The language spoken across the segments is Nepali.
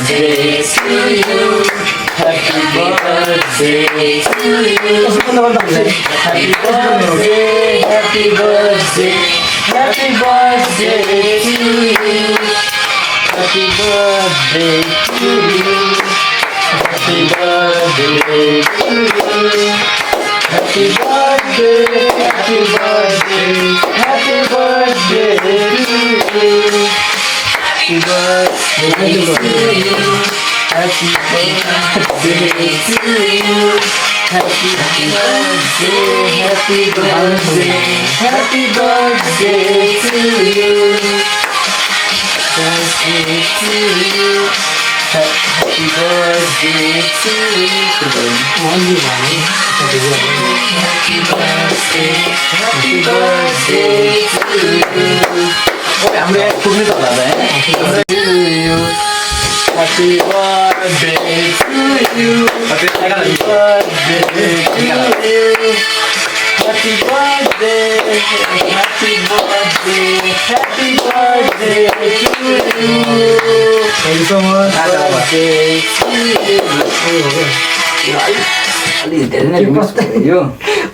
birthday to you. Happy birthday to you. Happy birthday, happy birthday, happy birthday to you. Happy birthday to you. Happy birthday to you. Happy birthday, happy birthday, happy birthday to you. Happy birthday to you. Happy birthday to you. Happy birthday, happy birthday, happy birthday to you. Birthday to you. Happy birthday to you. Happy birthday, happy birthday to you. Okay, I'm going to put it on that. To you. Happy birthday to you. Happy birthday to you. Happy birthday, happy birthday, happy birthday to you. Thank you so much. Happy birthday to you. अलि धेरै नै रिमिक्स भयो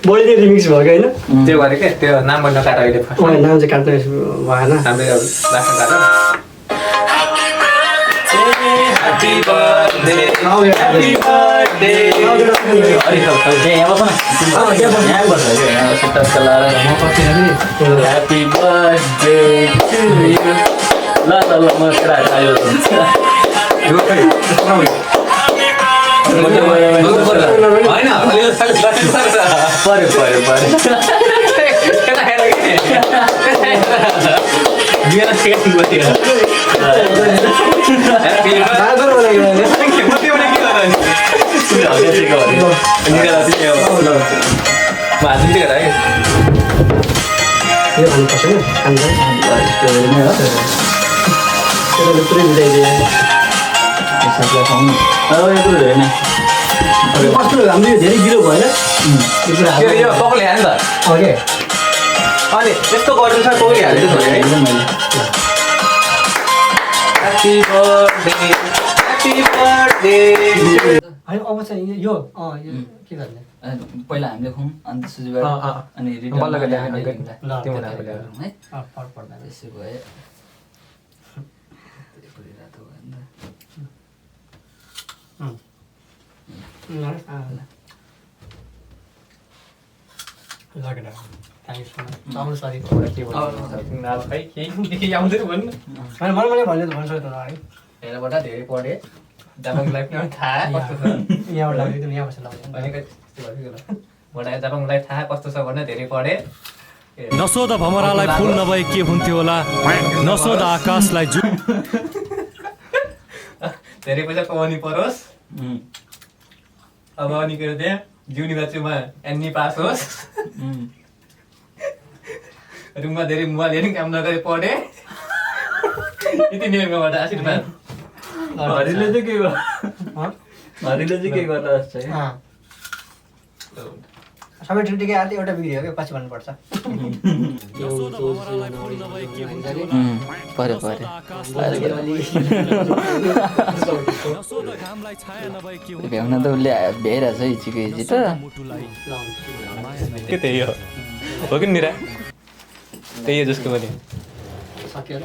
बढी रिमिक्स भयो कि होइन त्यो भएर के त्यो नाम भन्न काट अहिले फर्स्ट नाम चाहिँ काट्नु भएन हामीले लास्ट काट Happy birthday, happy birthday. अरे सब दे यहाँ बस ना यहाँ बस यहाँ सिट्टा चला रहा है Happy birthday to you. ला ला ला मैं करा आयो होइन अलि परे बिना सेटिङ गरिदिएर Happy birthday. यो भन्नुपर्छ नि कस्तो हाम्रो यो धेरै गिरो भएन यो कपालले हाल्नु त ओके अनि यस्तो गर्नु छ कहिले हालेको छ है Happy birthday, happy birthday. होइन अब चाहिँ यो के गर्ने पहिला हामीले खुम अनि त्यसपछि अनि बल्ल रिटर्न है पर्दा त्यसो भए रातो लगेर थ्याङ्क्स आउनु सरी के भयो आउँदैन भन्नु मैले भन्नु सक्दैन है हेरबाट धेरै पढेँ जापाङ लाइफ पनि थाहा कस्तो छ यहाँबाट लाग्यो यहाँ बसेर लाग्यो भनेको त्यस्तो भयो बडा जापाङ लाइफ थाहा कस्तो छ भने धेरै पढेँ नसोध भमरालाई फुल नभए के हुन्थ्यो होला नसोध आकाशलाई जु धेरै पैसा कमाउनु परोस् अब अनिको त्यहाँ युनिभर्सिटीमा एननी पास होस् रुममा धेरै मोबाइल हेर्ने काम नगरी पढेँ यति नेमबाट आशीर्वाद हरिले चाहिँ के गर्छ हरिले चाहिँ के गर्ला जस्तो है सबै ठिकै आयो एउटा बिग्रियो क्या पछि भन्नुपर्छ नसोध भमरालाई फुल नभए के हुन्थ्यो होला परे नसोध घामलाई छाया नभए के हुन्थ्यो भ्याउन त उसले भ्याइरहेछ है हिचिको हिची त मुटुलाई के त्यही हो कि निरा त्यही हो जसको पनि सक्यो